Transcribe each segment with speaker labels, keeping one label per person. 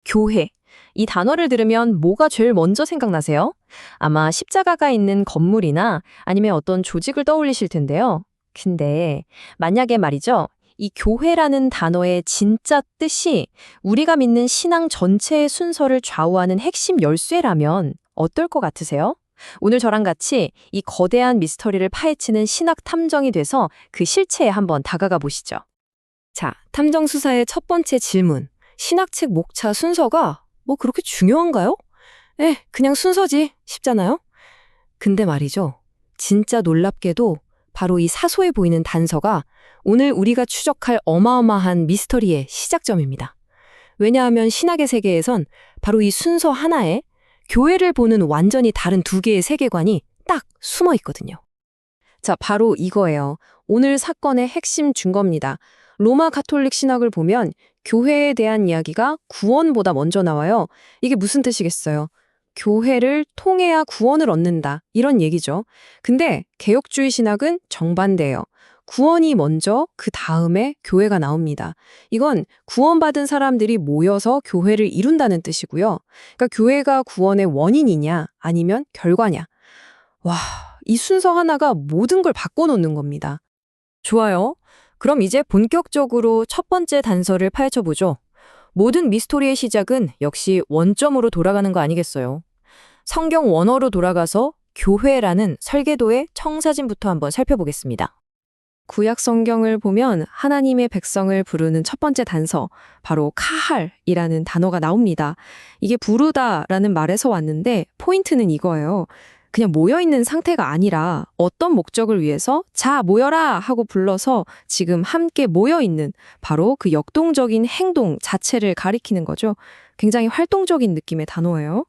Speaker 1: 교회. 이 단어를 들으면 뭐가 제일 먼저 생각나세요? 아마 십자가가 있는 건물이나 아니면 어떤 조직을 떠올리실 텐데요. 근데 만약에 말이죠. 이 교회라는 단어의 진짜 뜻이 우리가 믿는 신앙 전체의 순서를 좌우하는 핵심 열쇠라면 어떨 것 같으세요? 오늘 저랑 같이 이 거대한 미스터리를 파헤치는 신학 탐정이 돼서 그 실체에 한번 다가가 보시죠. 자, 탐정 수사의 첫 번째 질문. 신학책 목차 순서가 뭐 그렇게 중요한가요? 그냥 순서지 싶잖아요? 근데 말이죠. 진짜 놀랍게도 바로 이 사소해 보이는 단서가 오늘 우리가 추적할 어마어마한 미스터리의 시작점입니다. 왜냐하면 신학의 세계에선 바로 이 순서 하나에 교회를 보는 완전히 다른 두 개의 세계관이 딱 숨어 있거든요. 자, 바로 이거예요. 오늘 사건의 핵심 증거입니다. 로마 가톨릭 신학을 보면 교회에 대한 이야기가 구원보다 먼저 나와요. 이게 무슨 뜻이겠어요? 교회를 통해야 구원을 얻는다. 이런 얘기죠. 근데 개혁주의 신학은 정반대예요. 구원이 먼저 그 다음에 교회가 나옵니다. 이건 구원받은 사람들이 모여서 교회를 이룬다는 뜻이고요. 그러니까 교회가 구원의 원인이냐 아니면 결과냐. 와, 이 순서 하나가 모든 걸 바꿔놓는 겁니다. 좋아요. 그럼 이제 본격적으로 첫 번째 단서를 파헤쳐보죠. 모든 미스터리의 시작은 역시 원점으로 돌아가는 거 아니겠어요? 성경 원어로 돌아가서 교회라는 설계도의 청사진부터 한번 살펴보겠습니다. 구약 성경을 보면 하나님의 백성을 부르는 첫 번째 단서, 바로 카할이라는 단어가 나옵니다. 이게 부르다라는 말에서 왔는데 포인트는 이거예요. 그냥 모여있는 상태가 아니라 어떤 목적을 위해서 자, 모여라 하고 불러서 지금 함께 모여있는 바로 그 역동적인 행동 자체를 가리키는 거죠. 굉장히 활동적인 느낌의 단어예요.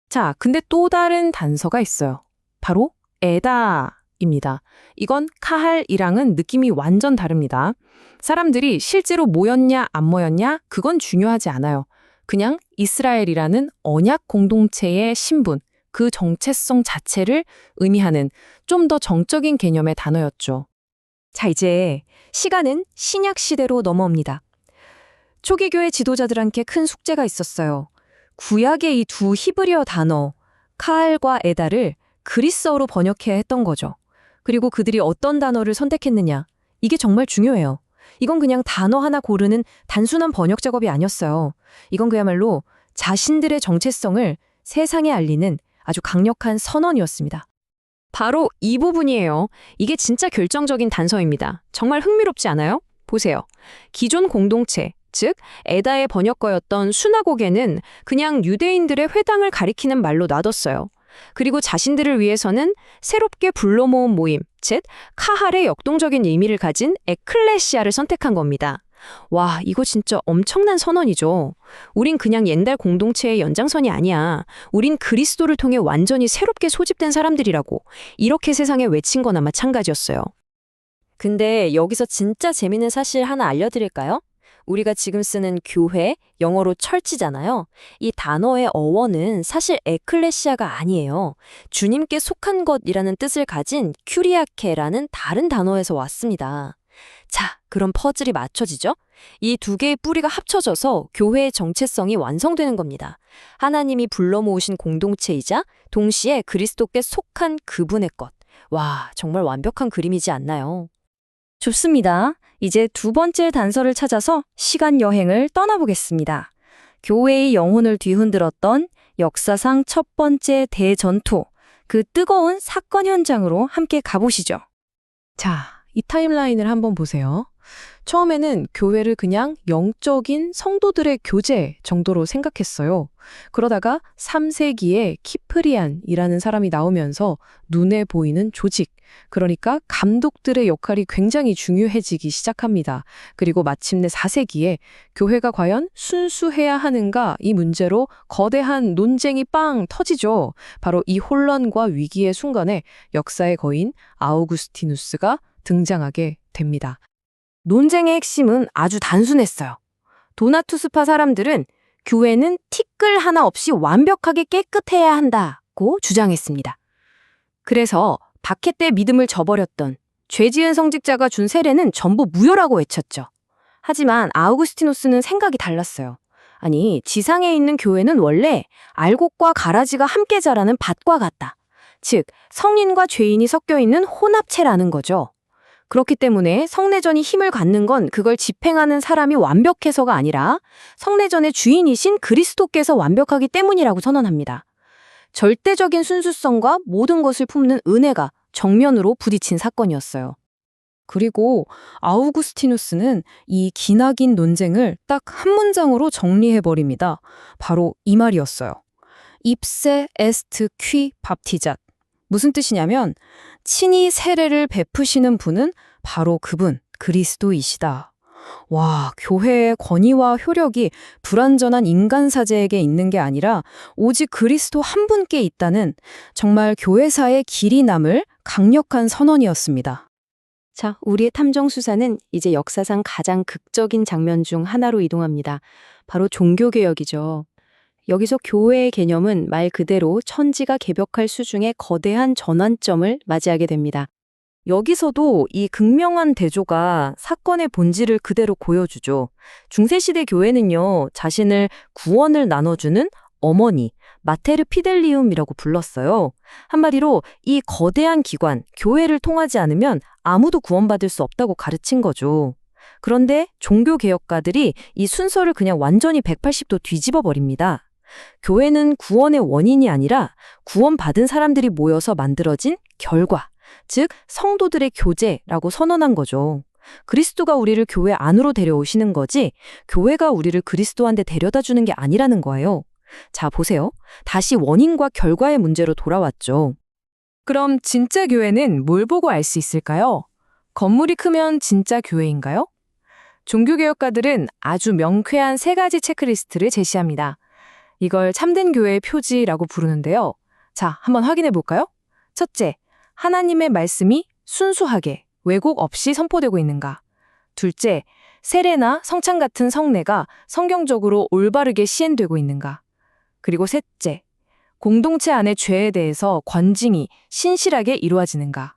Speaker 1: 자, 근데 또 다른 단서가 있어요. 바로 에다입니다. 이건 카할이랑은 느낌이 완전 다릅니다. 사람들이 실제로 모였냐 안 모였냐 그건 중요하지 않아요. 그냥 이스라엘이라는 언약 공동체의 신분, 그 정체성 자체를 의미하는 좀 더 정적인 개념의 단어였죠. 자, 이제 시간은 신약 시대로 넘어옵니다. 초기 교회 지도자들한테 큰 숙제가 있었어요. 구약의 이 두 히브리어 단어, 카알과 에다를 그리스어로 번역해야 했던 거죠. 그리고 그들이 어떤 단어를 선택했느냐, 이게 정말 중요해요. 이건 그냥 단어 하나 고르는 단순한 번역 작업이 아니었어요. 이건 그야말로 자신들의 정체성을 세상에 알리는 아주 강력한 선언이었습니다. 바로 이 부분이에요. 이게 진짜 결정적인 단서입니다. 정말 흥미롭지 않아요? 보세요. 기존 공동체, 즉 에다의 번역어였던 수나고게는 그냥 유대인들의 회당을 가리키는 말로 놔뒀어요. 그리고 자신들을 위해서는 새롭게 불러 모은 모임, 즉 카할의 역동적인 의미를 가진 에클레시아를 선택한 겁니다. 와, 이거 진짜 엄청난 선언이죠. 우린 그냥 옛날 공동체의 연장선이 아니야. 우린 그리스도를 통해 완전히 새롭게 소집된 사람들이라고. 이렇게 세상에 외친 거나 마찬가지였어요. 근데 여기서 진짜 재밌는 사실 하나 알려드릴까요? 우리가 지금 쓰는 교회, 영어로 철치잖아요. 이 단어의 어원은 사실 에클레시아가 아니에요. 주님께 속한 것이라는 뜻을 가진 큐리아케라는 다른 단어에서 왔습니다. 자, 그럼 퍼즐이 맞춰지죠? 이 두 개의 뿌리가 합쳐져서 교회의 정체성이 완성되는 겁니다. 하나님이 불러 모으신 공동체이자 동시에 그리스도께 속한 그분의 것. 와, 정말 완벽한 그림이지 않나요? 좋습니다. 이제 두 번째 단서를 찾아서 시간 여행을 떠나보겠습니다. 교회의 영혼을 뒤흔들었던 역사상 첫 번째 대전투, 그 뜨거운 사건 현장으로 함께 가보시죠. 자, 이 타임라인을 한번 보세요. 처음에는 교회를 그냥 영적인 성도들의 교제 정도로 생각했어요. 그러다가 3세기에 키프리안이라는 사람이 나오면서 눈에 보이는 조직, 그러니까 감독들의 역할이 굉장히 중요해지기 시작합니다. 그리고 마침내 4세기에 교회가 과연 순수해야 하는가 이 문제로 거대한 논쟁이 빵 터지죠. 바로 이 혼란과 위기의 순간에 역사의 거인 아우구스티누스가 등장하게 됩니다. 논쟁의 핵심은 아주 단순했어요. 도나투스파 사람들은 교회는 티끌 하나 없이 완벽하게 깨끗해야 한다고 주장했습니다. 그래서 박해 때 믿음을 저버렸던 죄 지은 성직자가 준 세례는 전부 무효라고 외쳤죠. 하지만 아우구스티누스는 생각이 달랐어요. 아니, 지상에 있는 교회는 원래 알곡과 가라지가 함께 자라는 밭과 같다. 즉, 성인과 죄인이 섞여 있는 혼합체라는 거죠. 그렇기 때문에 성내전이 힘을 갖는 건 그걸 집행하는 사람이 완벽해서가 아니라 성내전의 주인이신 그리스도께서 완벽하기 때문이라고 선언합니다. 절대적인 순수성과 모든 것을 품는 은혜가 정면으로 부딪힌 사건이었어요. 그리고 아우구스티누스는 이 기나긴 논쟁을 딱 한 문장으로 정리해버립니다. 바로 이 말이었어요. ipse est qui baptizat. 무슨 뜻이냐면 친히 세례를 베푸시는 분은 바로 그분, 그리스도이시다. 와, 교회의 권위와 효력이 불완전한 인간 사제에게 있는 게 아니라 오직 그리스도 한 분께 있다는 정말 교회사의 길이 남을 강력한 선언이었습니다. 자, 우리의 탐정 수사는 이제 역사상 가장 극적인 장면 중 하나로 이동합니다. 바로 종교개혁이죠. 여기서 교회의 개념은 말 그대로 천지가 개벽할 수중의 거대한 전환점을 맞이하게 됩니다. 여기서도 이 극명한 대조가 사건의 본질을 그대로 보여주죠. 중세시대 교회는요, 자신을 구원을 나눠주는 어머니, 마테르 피델리움이라고 불렀어요. 한마디로 이 거대한 기관, 교회를 통하지 않으면 아무도 구원받을 수 없다고 가르친 거죠. 그런데 종교개혁가들이 이 순서를 그냥 완전히 180도 뒤집어 버립니다. 교회는 구원의 원인이 아니라 구원받은 사람들이 모여서 만들어진 결과, 즉 성도들의 교제라고 선언한 거죠. 그리스도가 우리를 교회 안으로 데려오시는 거지 교회가 우리를 그리스도한테 데려다 주는 게 아니라는 거예요. 자, 보세요. 다시 원인과 결과의 문제로 돌아왔죠. 그럼 진짜 교회는 뭘 보고 알 수 있을까요? 건물이 크면 진짜 교회인가요? 종교개혁가들은 아주 명쾌한 3가지 체크리스트를 제시합니다. 이걸 참된 교회의 표지라고 부르는데요. 자, 한번 확인해 볼까요? 첫째, 하나님의 말씀이 순수하게, 왜곡 없이 선포되고 있는가. 둘째, 세례나 성찬 같은 성례가 성경적으로 올바르게 시행되고 있는가. 그리고 셋째, 공동체 안의 죄에 대해서 관징이 신실하게 이루어지는가.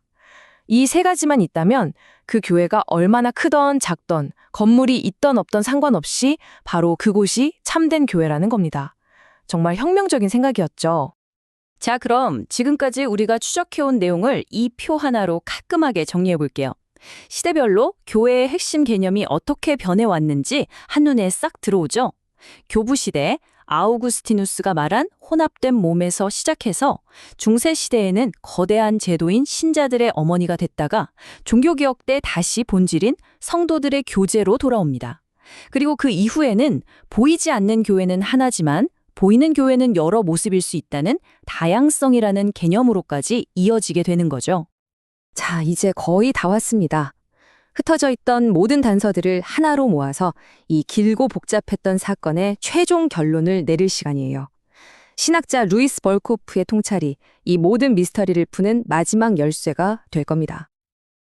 Speaker 1: 이 3가지만 있다면 그 교회가 얼마나 크던 작던 건물이 있던 없던 상관없이 바로 그곳이 참된 교회라는 겁니다. 정말 혁명적인 생각이었죠. 자, 그럼 지금까지 우리가 추적해온 내용을 이 표 하나로 깔끔하게 정리해 볼게요. 시대별로 교회의 핵심 개념이 어떻게 변해왔는지 한눈에 싹 들어오죠. 교부시대 아우구스티누스가 말한 혼합된 몸에서 시작해서 중세시대에는 거대한 제도인 신자들의 어머니가 됐다가 종교개혁 때 다시 본질인 성도들의 교제로 돌아옵니다. 그리고 그 이후에는 보이지 않는 교회는 하나지만 보이는 교회는 여러 모습일 수 있다는 다양성이라는 개념으로까지 이어지게 되는 거죠. 자, 이제 거의 다 왔습니다. 흩어져 있던 모든 단서들을 하나로 모아서 이 길고 복잡했던 사건의 최종 결론을 내릴 시간이에요. 신학자 루이스 벌코프의 통찰이 이 모든 미스터리를 푸는 마지막 열쇠가 될 겁니다.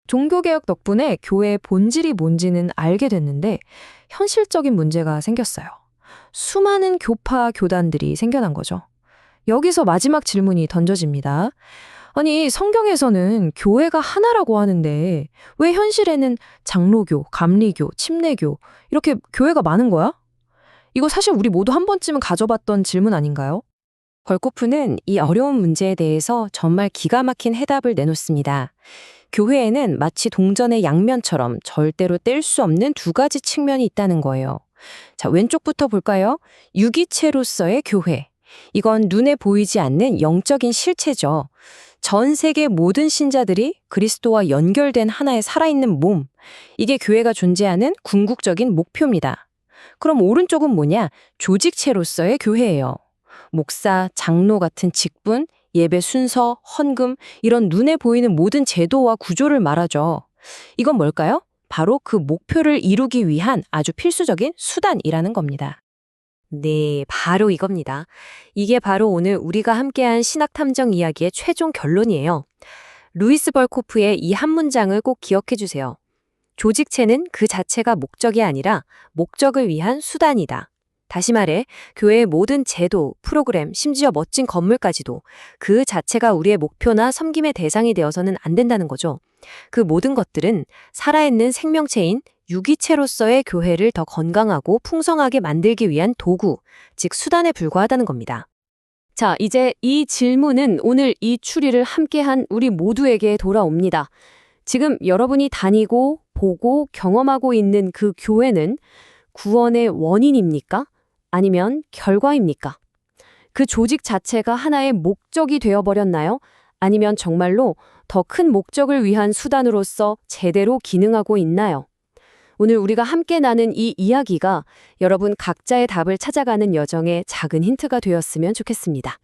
Speaker 1: 종교개혁 덕분에 교회의 본질이 뭔지는 알게 됐는데 현실적인 문제가 생겼어요. 수많은 교파 교단들이 생겨난 거죠. 여기서 마지막 질문이 던져집니다. 아니, 성경에서는 교회가 하나라고 하는데 왜 현실에는 장로교, 감리교, 침례교 이렇게 교회가 많은 거야? 이거 사실 우리 모두 한 번쯤은 가져봤던 질문 아닌가요? 벌코프는 이 어려운 문제에 대해서 정말 기가 막힌 해답을 내놓습니다. 교회에는 마치 동전의 양면처럼 절대로 뗄 수 없는 2가지 측면이 있다는 거예요. 자, 왼쪽부터 볼까요? 유기체로서의 교회. 이건 눈에 보이지 않는 영적인 실체죠. 전 세계 모든 신자들이 그리스도와 연결된 하나의 살아있는 몸. 이게 교회가 존재하는 궁극적인 목표입니다. 그럼 오른쪽은 뭐냐? 조직체로서의 교회예요. 목사, 장로 같은 직분, 예배 순서, 헌금, 이런 눈에 보이는 모든 제도와 구조를 말하죠. 이건 뭘까요? 바로 그 목표를 이루기 위한 아주 필수적인 수단이라는 겁니다. 네, 바로 이겁니다. 이게 바로 오늘 우리가 함께한 신학탐정 이야기의 최종 결론이에요. 루이스 벌코프의 이 한 문장을 꼭 기억해 주세요. 조직체는 그 자체가 목적이 아니라 목적을 위한 수단이다. 다시 말해, 교회의 모든 제도, 프로그램, 심지어 멋진 건물까지도 그 자체가 우리의 목표나 섬김의 대상이 되어서는 안 된다는 거죠. 그 모든 것들은 살아있는 생명체인 유기체로서의 교회를 더 건강하고 풍성하게 만들기 위한 도구, 즉 수단에 불과하다는 겁니다. 자, 이제 이 질문은 오늘 이 추리를 함께한 우리 모두에게 돌아옵니다. 지금 여러분이 다니고 보고 경험하고 있는 그 교회는 구원의 원인입니까? 아니면 결과입니까? 그 조직 자체가 하나의 목적이 되어버렸나요? 아니면 정말로 더 큰 목적을 위한 수단으로서 제대로 기능하고 있나요? 오늘 우리가 함께 나눈 이 이야기가 여러분 각자의 답을 찾아가는 여정에 작은 힌트가 되었으면 좋겠습니다.